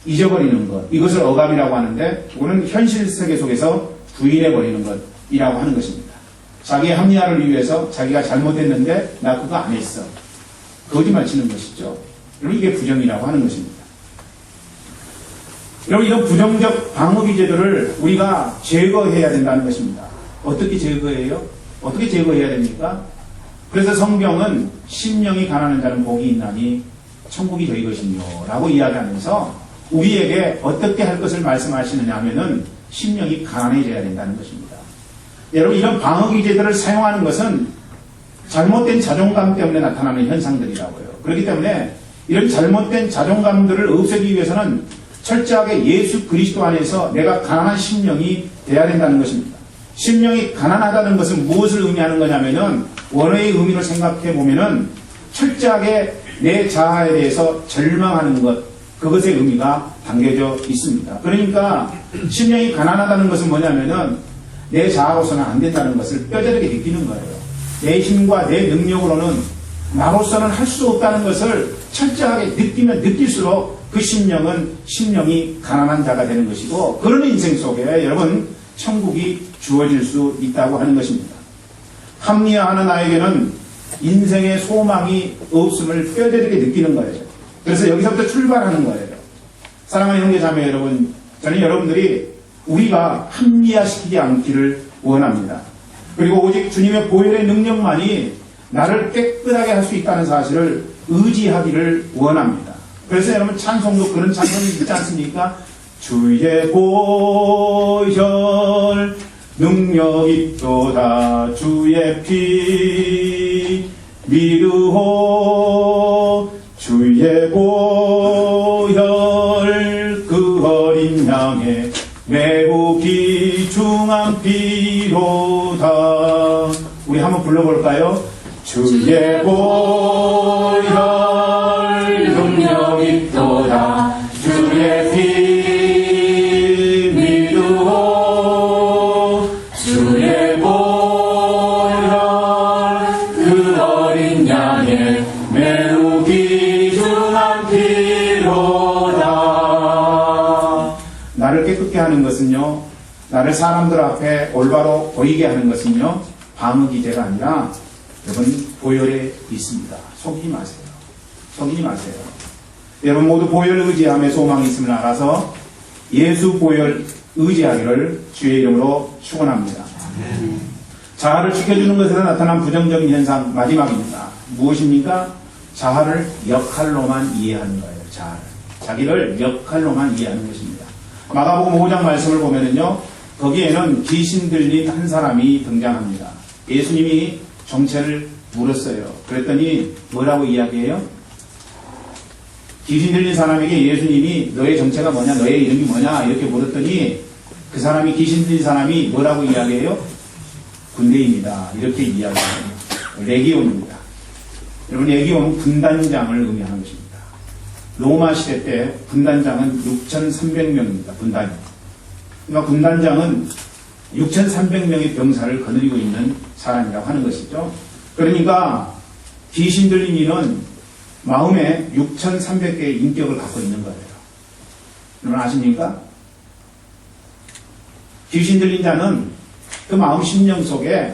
잊어버리는 것. 이것을 억압이라고 하는데 이거는 현실 세계 속에서 부인해버리는 것이라고 하는 것입니다. 자기의 합리화를 위해서 자기가 잘못했는데 나 그거 안 했어. 거짓말 치는 것이죠. 여러분 이게 부정이라고 하는 것입니다. 여러분 이런 부정적 방어기제도를 우리가 제거해야 된다는 것입니다. 어떻게 제거해요? 어떻게 제거해야 됩니까? 그래서 성경은 심령이 가난한 자는 복이 있나니 천국이 저희 것이며 라고 이야기하면서 우리에게 어떻게 할 것을 말씀하시느냐 하면은 심령이 가난해져야 된다는 것입니다. 여러분 이런 방어기제도를 사용하는 것은 잘못된 자존감 때문에 나타나는 현상들이라고요. 그렇기 때문에 이런 잘못된 자존감들을 없애기 위해서는 철저하게 예수 그리스도 안에서 내가 가난한 심령이 돼야 된다는 것입니다. 심령이 가난하다는 것은 무엇을 의미하는 거냐면은 원어의 의미를 생각해 보면은 철저하게 내 자아에 대해서 절망하는 것, 그것의 의미가 담겨져 있습니다. 그러니까 심령이 가난하다는 것은 뭐냐면은 내 자아로서는 안 된다는 것을 뼈저리게 느끼는 거예요. 내 힘과 내 능력으로는 나로서는 할 수 없다는 것을 철저하게 느끼면 느낄수록 그 심령이 가난한 자가 되는 것이고, 그런 인생 속에 여러분 천국이 주어질 수 있다고 하는 것입니다. 합리화하는 나에게는 인생의 소망이 없음을 뼈저리게 느끼는 거예요. 그래서 여기서부터 출발하는 거예요. 사랑하는 형제 자매 여러분, 저는 여러분들이 우리가 합리화시키지 않기를 원합니다. 그리고 오직 주님의 보혈의 능력만이 나를 깨끗하게 할 수 있다는 사실을 의지하기를 원합니다. 그래서 여러분 찬송도 그런 찬송이 있지 않습니까? 주의 보혈 능력 있도다 주의 피 믿으오 주의 보혈 그 어린 양의 매우 귀중한 피로다. 우리 한번 불러볼까요? 주의 보혈 능력 있도다 주의 피 믿으오 주의 보혈 그 어린 양의 매우 귀중한 피로다. 나를 깨끗게 하는 것은요, 나를 사람들 앞에 올바로 보이게 하는 것은요, 방어기제가 아니라 여러분 보혈에 있습니다. 속이지 마세요. 속이지 마세요. 여러분 모두 보혈을 의지함에 소망이 있음을 알아서 예수 보혈 의지하기를 주의 이름으로 축원합니다. 자아를 지켜주는 것에서 나타난 부정적인 현상 마지막입니다. 무엇입니까? 자아를 역할로만 이해하는 거예요. 자아를. 자기를 역할로만 이해하는 것입니다. 마가복음 5장 말씀을 보면은요, 거기에는 귀신 들린 한 사람이 등장합니다. 예수님이 정체를 물었어요. 그랬더니 뭐라고 이야기해요? 귀신 들린 사람에게 예수님이 너의 정체가 뭐냐, 너의 이름이 뭐냐 이렇게 물었더니 그 사람이, 귀신 들린 사람이 뭐라고 이야기해요? 군대입니다. 이렇게 이야기합니다. 레기온입니다. 여러분 레기온은 군단장을 의미하는 것입니다. 로마 시대 때 군단장은 6,300명입니다. 군단이. 그러니까 군단장은 6,300명의 병사를 거느리고 있는 사람이라고 하는 것이죠. 그러니까 귀신 들린 이는 마음에 6,300개의 인격을 갖고 있는 거예요. 여러분 아십니까? 귀신 들린 자는 그 마음 심령 속에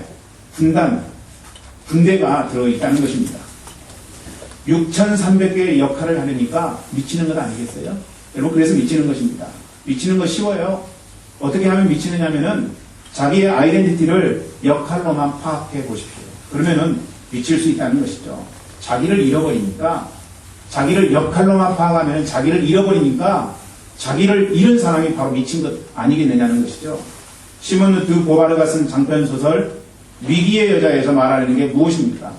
군대가 들어있다는 것입니다. 6,300개의 역할을 하려니까 미치는 것 아니겠어요? 여러분, 그래서 미치는 것입니다. 미치는 거 쉬워요. 어떻게 하면 미치느냐면은 자기의 아이덴티티를 역할로만 파악해 보십시오. 그러면은 미칠 수 있다는 것이죠. 자기를 잃어버리니까, 자기를 역할로만 파악하면 자기를 잃어버리니까 자기를 잃은 사람이 바로 미친 것 아니겠느냐는 것이죠. 시몬 드 보바르가 쓴 장편 소설 위기의 여자에서 말하는 게 무엇입니까?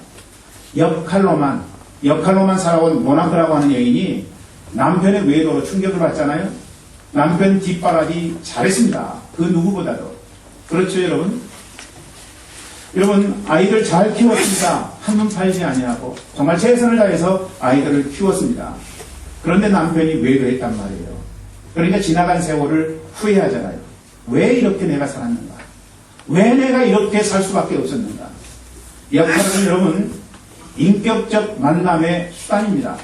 역할로만 살아온 모나크라고 하는 여인이 남편의 외도로 충격을 받잖아요. 남편 뒷바라지 잘했습니다. 그 누구보다도. 그렇죠, 여러분? 여러분, 아이들 잘 키웠습니다. 한눈 팔지 아니하고 정말 최선을 다해서 아이들을 키웠습니다. 그런데 남편이 외도했단 말이에요. 그러니까 지나간 세월을 후회하잖아요. 왜 이렇게 내가 살았는가? 왜 내가 이렇게 살 수밖에 없었는가? 역할은 여러분, 인격적 만남의 수단입니다.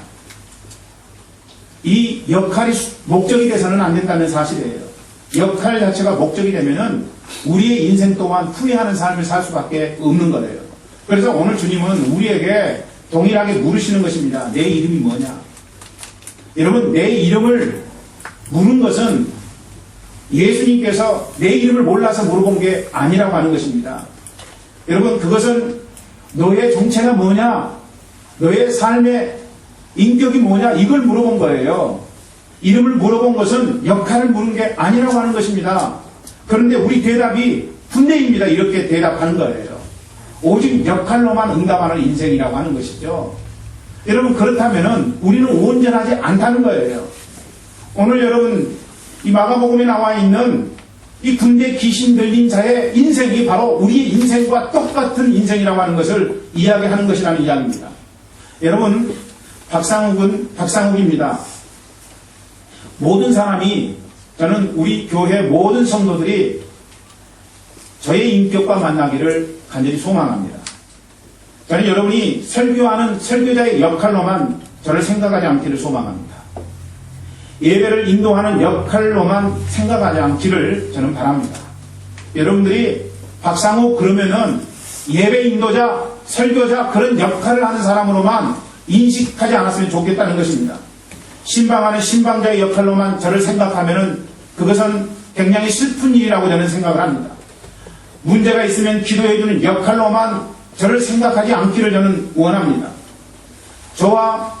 이 역할이 목적이 돼서는 안 된다는 사실이에요. 역할 자체가 목적이 되면은 우리의 인생 또한 후회하는 삶을 살 수밖에 없는 거예요. 그래서 오늘 주님은 우리에게 동일하게 물으시는 것입니다. 내 이름이 뭐냐? 여러분, 내 이름을 물은 것은 예수님께서 내 이름을 몰라서 물어본 게 아니라고 하는 것입니다. 여러분, 그것은 너의 정체가 뭐냐? 너의 삶의 인격이 뭐냐? 이걸 물어본 거예요. 이름을 물어본 것은 역할을 물은 게 아니라고 하는 것입니다. 그런데 우리 대답이 군대입니다. 이렇게 대답하는 거예요. 오직 역할로만 응답하는 인생이라고 하는 것이죠. 여러분, 그렇다면 우리는 온전하지 않다는 거예요. 오늘 여러분, 이 마가복음에 나와 있는 이 군대 귀신 들린 자의 인생이 바로 우리의 인생과 똑같은 인생이라고 하는 것을 이야기하는 것이라는 이야기입니다. 여러분, 박상욱입니다. 모든 사람이, 저는 우리 교회 모든 성도들이 저의 인격과 만나기를 간절히 소망합니다. 저는 여러분이 설교하는 설교자의 역할로만 저를 생각하지 않기를 소망합니다. 예배를 인도하는 역할로만 생각하지 않기를 저는 바랍니다. 여러분들이 박상욱 그러면은 예배 인도자, 설교자 그런 역할을 하는 사람으로만 인식하지 않았으면 좋겠다는 것입니다. 신방하는 신방자의 역할로만 저를 생각하면은 그것은 굉장히 슬픈 일이라고 저는 생각을 합니다. 문제가 있으면 기도해주는 역할로만 저를 생각하지 않기를 저는 원합니다. 저와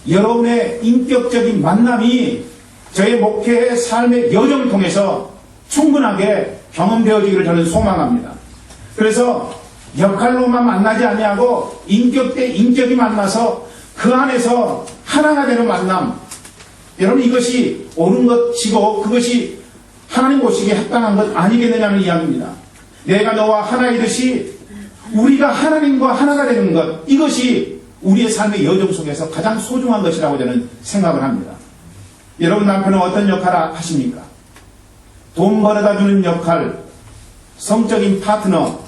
여러분의 인격적인 만남이 저의 목회의 삶의 여정을 통해서 충분하게 경험되어지기를 저는 소망합니다. 그래서 역할로만 만나지 아니하고 인격 대 인격이 만나서 그 안에서 하나가 되는 만남, 여러분 이것이 옳은 것이고 그것이 하나님 보시기에 합당한 것 아니겠느냐는 이야기입니다. 내가 너와 하나이듯이 우리가 하나님과 하나가 되는 것, 이것이 우리의 삶의 여정 속에서 가장 소중한 것이라고 저는 생각을 합니다. 여러분 남편은 어떤 역할을 하십니까? 돈 벌어다 주는 역할, 성적인 파트너,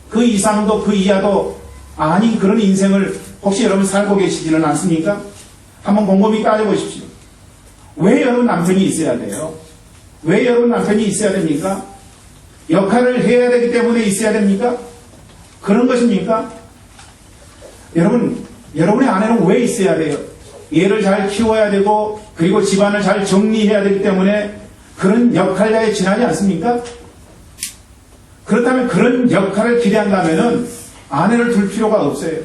그 이상도 그 이하도 아닌 그런 인생을 혹시 여러분 살고 계시지는 않습니까? 한번 곰곰이 따져보십시오. 왜 여러분 남편이 있어야 돼요? 왜 여러분 남편이 있어야 됩니까? 역할을 해야 되기 때문에 있어야 됩니까? 그런 것입니까? 여러분의 아내는 왜 있어야 돼요? 얘를 잘 키워야 되고 그리고 집안을 잘 정리해야 되기 때문에 그런 역할자에 지나지 않습니까? 그렇다면 그런 역할을 기대한다면 아내를 둘 필요가 없어요.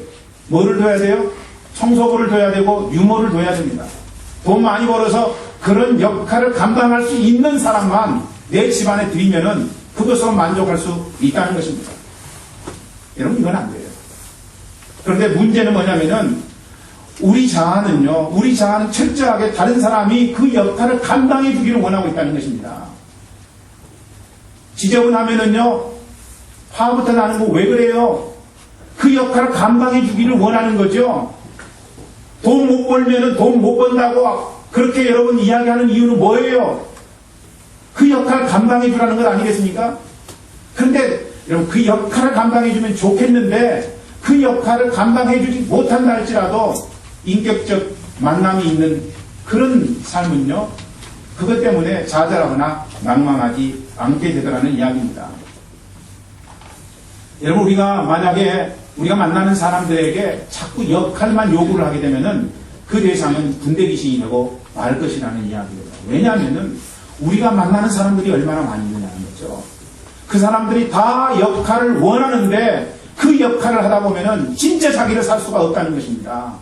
뭐를 둬야 돼요? 청소부를 둬야 되고 유모를 둬야 됩니다. 돈 많이 벌어서 그런 역할을 감당할 수 있는 사람만 내 집안에 들이면은 그것으로 만족할 수 있다는 것입니다. 여러분 이건 안 돼요. 그런데 문제는 뭐냐면은 우리 자아는 철저하게 다른 사람이 그 역할을 감당해 주기를 원하고 있다는 것입니다. 지저분하면은요, 화부터 나는 거 왜 그래요? 그 역할을 감당해 주기를 원하는 거죠. 돈 못 벌면은 돈 못 번다고 그렇게 여러분 이야기하는 이유는 뭐예요? 그 역할을 감당해 주라는 것 아니겠습니까? 그런데 여러분 그 역할을 감당해 주면 좋겠는데 그 역할을 감당해 주지 못한다 할지라도 인격적 만남이 있는 그런 삶은요, 그것 때문에 좌절하거나 낭망하지 않게 되더라는 이야기입니다. 여러분 우리가 만약에 우리가 만나는 사람들에게 자꾸 역할만 요구를 하게 되면은 그 대상은 군대 귀신이 되고 말 것이라는 이야기입니다. 왜냐하면은 우리가 만나는 사람들이 얼마나 많이 있느냐는 거죠. 그 사람들이 다 역할을 원하는데 그 역할을 하다 보면은 진짜 자기를 살 수가 없다는 것입니다.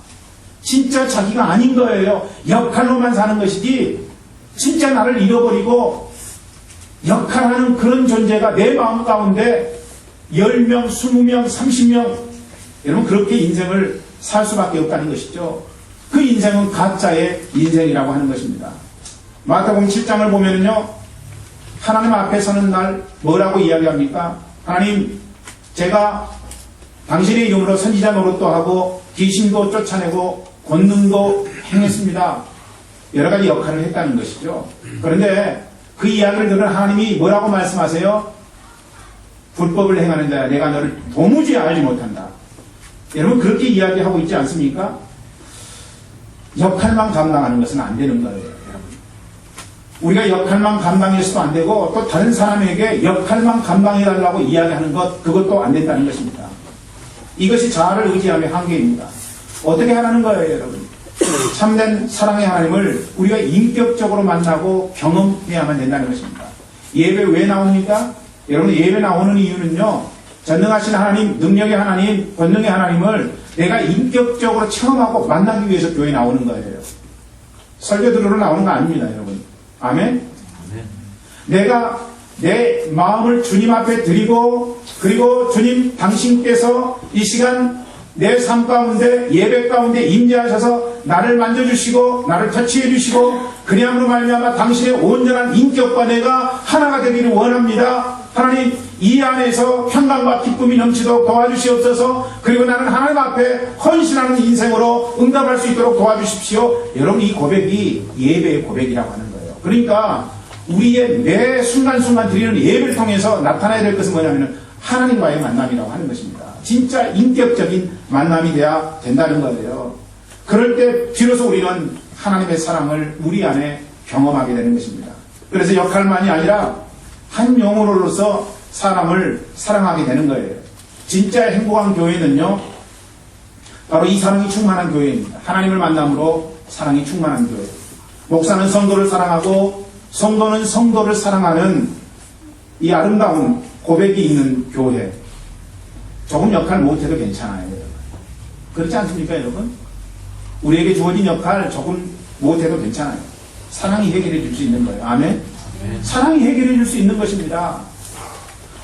진짜 자기가 아닌 거예요. 역할로만 사는 것이지 진짜 나를 잃어버리고 역할하는 그런 존재가 내 마음 가운데 10명, 20명, 30명 여러분 그렇게 인생을 살 수밖에 없다는 것이죠. 그 인생은 가짜의 인생이라고 하는 것입니다. 마태복음 7장을 보면은요, 하나님 앞에 서는 날 뭐라고 이야기합니까? 하나님, 제가 당신의 이름으로 선지자 노릇도 하고 귀신도 쫓아내고 권능도 행했습니다. 여러 가지 역할을 했다는 것이죠. 그런데 그 이야기를 들은 하나님이 뭐라고 말씀하세요? 불법을 행하는 자야, 내가 너를 도무지 알지 못한다. 여러분 그렇게 이야기하고 있지 않습니까? 역할만 감당하는 것은 안 되는 거예요, 여러분. 우리가 역할만 감당해서도 안 되고 또 다른 사람에게 역할만 감당해달라고 이야기하는 것, 그것도 안 된다는 것입니다. 이것이 자아를 의지함의 한계입니다. 어떻게 하라는 거예요, 여러분? 참된 사랑의 하나님을 우리가 인격적으로 만나고 경험해야만 된다는 것입니다. 예배 왜 나옵니까? 여러분 예배 나오는 이유는요, 전능하신 하나님, 능력의 하나님, 권능의 하나님을 내가 인격적으로 체험하고 만나기 위해서 교회에 나오는 거예요. 설교 들으러 나오는 거 아닙니다, 여러분. 아멘? 내가 내 마음을 주님 앞에 드리고, 그리고 주님 당신께서 이 시간 내 삶 가운데, 예배 가운데 임재하셔서 나를 만져주시고 나를 터치해 주시고 그리함으로 말미암아 당신의 온전한 인격과 내가 하나가 되기를 원합니다. 하나님, 이 안에서 평강과 기쁨이 넘치도록 도와주시옵소서. 그리고 나는 하나님 앞에 헌신하는 인생으로 응답할 수 있도록 도와주십시오. 여러분, 이 고백이 예배의 고백이라고 하는 거예요. 그러니까 우리의 매 순간순간 드리는 예배를 통해서 나타나야 될 것은 뭐냐면 하나님과의 만남이라고 하는 것입니다. 진짜 인격적인 만남이 돼야 된다는 거예요. 그럴 때 비로소 우리는 하나님의 사랑을 우리 안에 경험하게 되는 것입니다. 그래서 역할만이 아니라 한 영혼으로서 사람을 사랑하게 되는 거예요. 진짜 행복한 교회는요, 바로 이 사랑이 충만한 교회입니다. 하나님을 만남으로 사랑이 충만한 교회. 목사는 성도를 사랑하고 성도는 성도를 사랑하는 이 아름다운 고백이 있는 교회. 조금 역할 못해도 괜찮아요, 여러분. 그렇지 않습니까, 여러분? 우리에게 주어진 역할 조금 못해도 괜찮아요. 사랑이 해결해 줄 수 있는 거예요. 아멘? 사랑이 해결해 줄 수 있는 것입니다.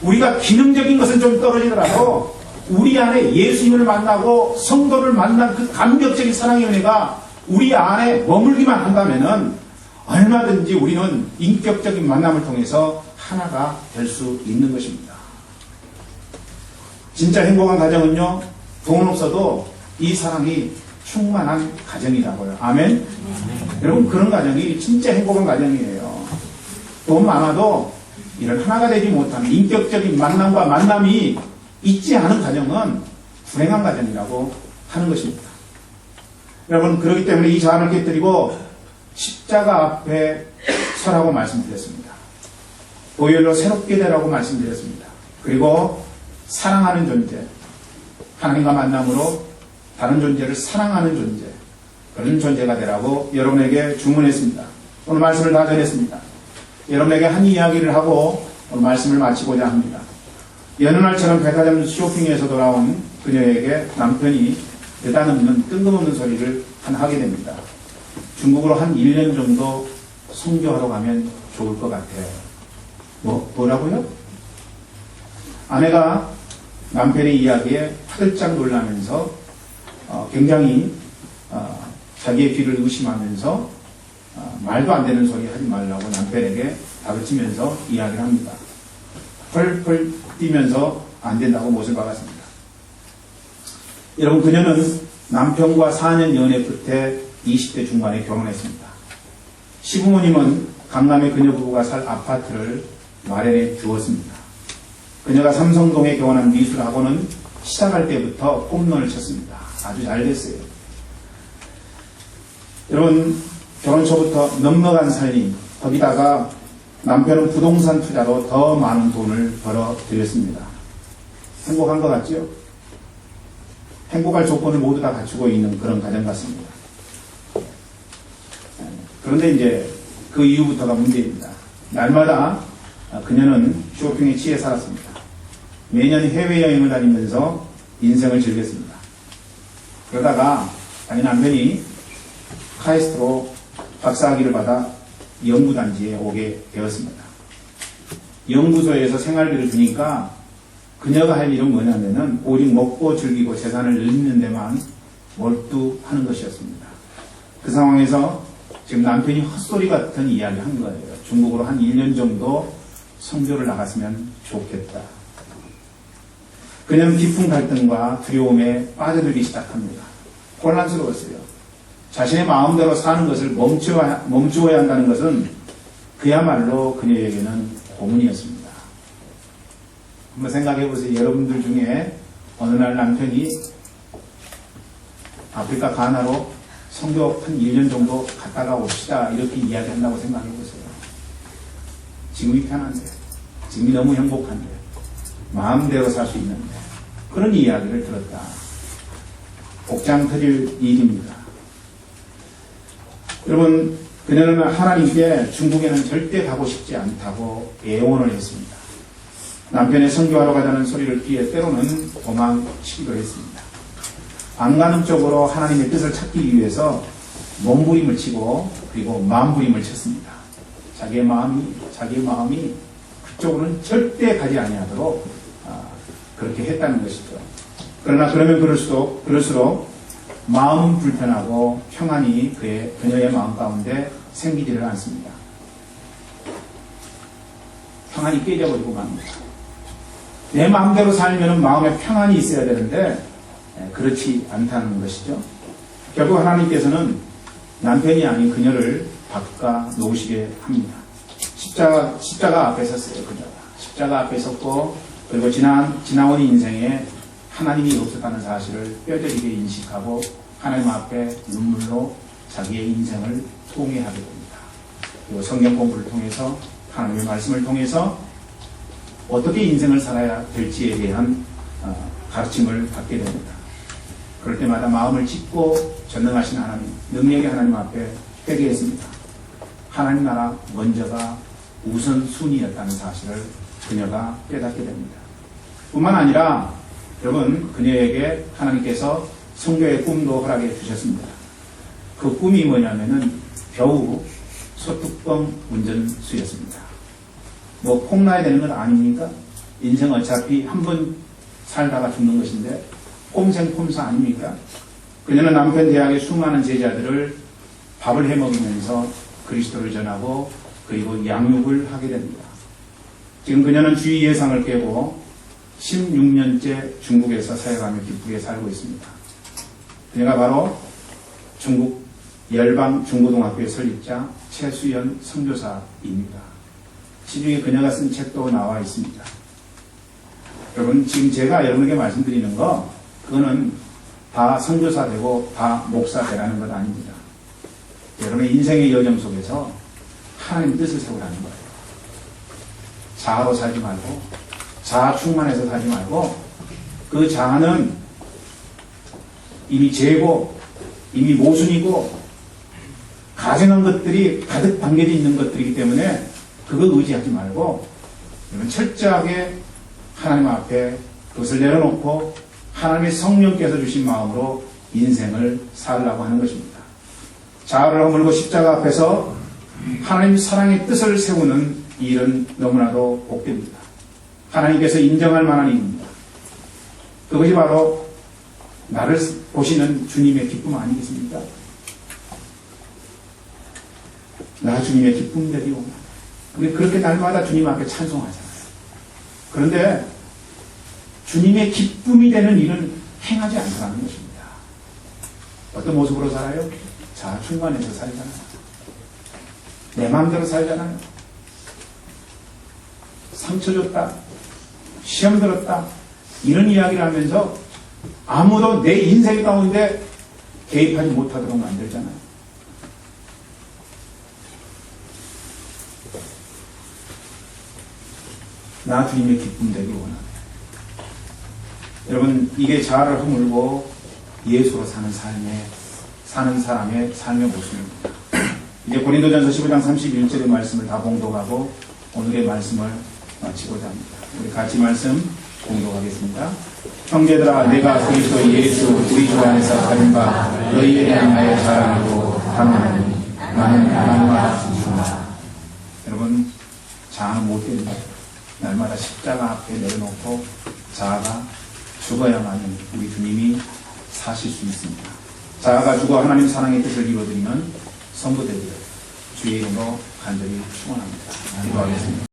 우리가 기능적인 것은 좀 떨어지더라도 우리 안에 예수님을 만나고 성도를 만난 그 감격적인 사랑의 은혜가 우리 안에 머물기만 한다면은 얼마든지 우리는 인격적인 만남을 통해서 하나가 될 수 있는 것입니다. 진짜 행복한 가정은요, 돈 없어도 이 사랑이 충만한 가정이라고요. 아멘? 여러분, 그런 가정이 진짜 행복한 가정이에요. 돈 많아도 이런 하나가 되지 못하는 인격적인 만남과 만남이 있지 않은 가정은 불행한 가정이라고 하는 것입니다. 여러분, 그렇기 때문에 이 자아를 깨뜨리고 십자가 앞에 서라고 말씀드렸습니다. 보혈로 새롭게 되라고 말씀드렸습니다. 그리고 사랑하는 존재, 하나님과 만남으로 다른 존재를 사랑하는 존재, 그런 존재가 되라고 여러분에게 주문했습니다. 오늘 말씀을 다 전했습니다. 여러분에게 한 이야기를 하고 오늘 말씀을 마치고자 합니다. 여느 날처럼 백화점 쇼핑에서 돌아온 그녀에게 남편이 느닷없는 뜬금없는 소리를 하게 됩니다. 중국으로 한 1년 정도 선교하러 가면 좋을 것 같아요. 뭐라고요? 아내가 남편의 이야기에 화들짝 놀라면서 굉장히 자기의 귀를 의심하면서 말도 안 되는 소리 하지 말라고 남편에게 다그치면서 이야기를 합니다. 펄펄 뛰면서 안 된다고 못을 박았습니다. 여러분, 그녀는 남편과 4년 연애 끝에 20대 중반에 결혼했습니다. 시부모님은 강남의 그녀 부부가 살 아파트를 마련해 주었습니다. 그녀가 삼성동에 개원한 미술학원은 시작할 때부터 홈런을 쳤습니다. 아주 잘 됐어요. 여러분, 결혼 초부터 넉넉한 살림, 거기다가 남편은 부동산 투자로 더 많은 돈을 벌어들였습니다. 행복한 것 같죠? 행복할 조건을 모두 다 갖추고 있는 그런 가정 같습니다. 그런데 이제 그 이후부터가 문제입니다. 날마다 그녀는 쇼핑에 취해 살았습니다. 매년 해외여행을 다니면서 인생을 즐겼습니다. 그러다가 자기 남편이 카이스트로 박사학위를 받아 연구단지에 오게 되었습니다. 연구소에서 생활비를 주니까 그녀가 할 일은 뭐냐면은 오직 먹고 즐기고 재산을 늘리는 데만 몰두하는 것이었습니다. 그 상황에서 지금 남편이 헛소리 같은 이야기 한 거예요. 중국으로 한 1년 정도 선교를 나갔으면 좋겠다. 그녀는 깊은 갈등과 두려움에 빠져들기 시작합니다. 혼란스러웠어요. 자신의 마음대로 사는 것을 멈추어야 한다는 것은 그야말로 그녀에게는 고문이었습니다. 한번 생각해 보세요. 여러분들 중에 어느 날 남편이 아프리카 가나로 선교 한 1년 정도 갔다가 옵시다 이렇게 이야기한다고 생각해 보세요. 지금이 편한데, 지금이 너무 행복한데, 마음대로 살 수 있는데 그런 이야기를 들었다. 복장 터질 일입니다. 여러분, 그녀는 하나님께 중국에는 절대 가고 싶지 않다고 예언을 했습니다. 남편의 선교하러 가자는 소리를 피해 때로는 도망치기도 했습니다. 안 가는 쪽으로 하나님의 뜻을 찾기 위해서 몸부림을 치고 그리고 마음부림을 쳤습니다. 자기의 마음이 그쪽으로는 절대 가지 아니하도록 그렇게 했다는 것이죠. 그러나 그럴수록 마음은 불편하고 평안이 그녀의 마음 가운데 생기지를 않습니다. 평안이 깨져버리고 맙니다. 내 마음대로 살면 마음에 평안이 있어야 되는데 그렇지 않다는 것이죠. 결국 하나님께서는 남편이 아닌 그녀를 바꿔 놓으시게 합니다. 십자가 앞에 섰어요. 그녀가 십자가 앞에 섰고 그리고 지나온 인생에 하나님이 없었다는 사실을 뼈저리게 인식하고 하나님 앞에 눈물로 자기의 인생을 통회하게 됩니다. 그리고 성경 공부를 통해서 하나님의 말씀을 통해서 어떻게 인생을 살아야 될지에 대한 가르침을 받게 됩니다. 그럴 때마다 마음을 찢고 전능하신 하나님, 능력의 하나님 앞에 회개했습니다. 하나님 나라 먼저가 우선순위였다는 사실을 그녀가 깨닫게 됩니다. 뿐만 아니라 여러분, 그녀에게 하나님께서 선교의 꿈도 허락해 주셨습니다. 그 꿈이 뭐냐면은 겨우 소뚜껑 운전수였습니다. 뭐 콩나야 되는 건 아닙니까? 인생 어차피 한 번 살다가 죽는 것인데 꼼생꼼사 아닙니까? 그녀는 남편 대학의 수많은 제자들을 밥을 해먹이면서 그리스도를 전하고 그리고 양육을 하게 됩니다. 지금 그녀는 주의 예상을 깨고 16년째 중국에서 사역하며 기쁘게 살고 있습니다. 그녀가 바로 중국 열방 중고등학교의 설립자 최수연 선교사입니다. 시중에 그녀가 쓴 책도 나와 있습니다. 여러분, 지금 제가 여러분에게 말씀드리는 거 그거는 다 선교사 되고 다 목사 되라는 것 아닙니다. 여러분의 인생의 여정 속에서 하나님 뜻을 세우라는 거예요. 자아로 살지 말고 자아 충만해서 살지 말고 그 자아는 이미 죄고 이미 모순이고 가증한 것들이 가득 담겨져 있는 것들이기 때문에 그거 의지하지 말고 여러분 철저하게 하나님 앞에 그것을 내려놓고 하나님의 성령께서 주신 마음으로 인생을 살으려고 하는 것입니다. 자아를 허물고 십자가 앞에서 하나님 사랑의 뜻을 세우는 일은 너무나도 복됩니다. 하나님께서 인정할 만한 일입니다. 그것이 바로 나를 보시는 주님의 기쁨 아니겠습니까? 나 주님의 기쁨 되리오나. 우리 그렇게 날마다 주님 앞에 찬송하잖아요. 그런데 주님의 기쁨이 되는 일은 행하지 않는다는 것입니다. 어떤 모습으로 살아요? 자, 충만해서 살잖아요. 내 마음대로 살잖아요. 상처 줬다, 시험 들었다, 이런 이야기를 하면서 아무도 내 인생 가운데 개입하지 못하도록 만들잖아요. 나 주님의 기쁨 되기 원하네. 여러분, 이게 자아를 허물고 예수로 사는 사람의 삶의 모습입니다. 이제 고린도전서 15장 31절의 말씀을 다 봉독하고 오늘의 말씀을 마치고자 합니다. 우리 같이 말씀 봉독하겠습니다. 형제들아, 내가 그리스도 예수 우리 주 안에서 가진 바 너희에 대한 나의 자랑이고 단언하니 나는 하나님과 죽는다. 여러분, 자아는 못 됩니다. 날마다 십자가 앞에 내려놓고 자아가 죽어야만 우리 주님이 사실 수 있습니다. 자아가 죽어 하나님 사랑의 뜻을 이루어드리는 성도들을 주의 이름으로 간절히 축원합니다. 기도하겠습니다.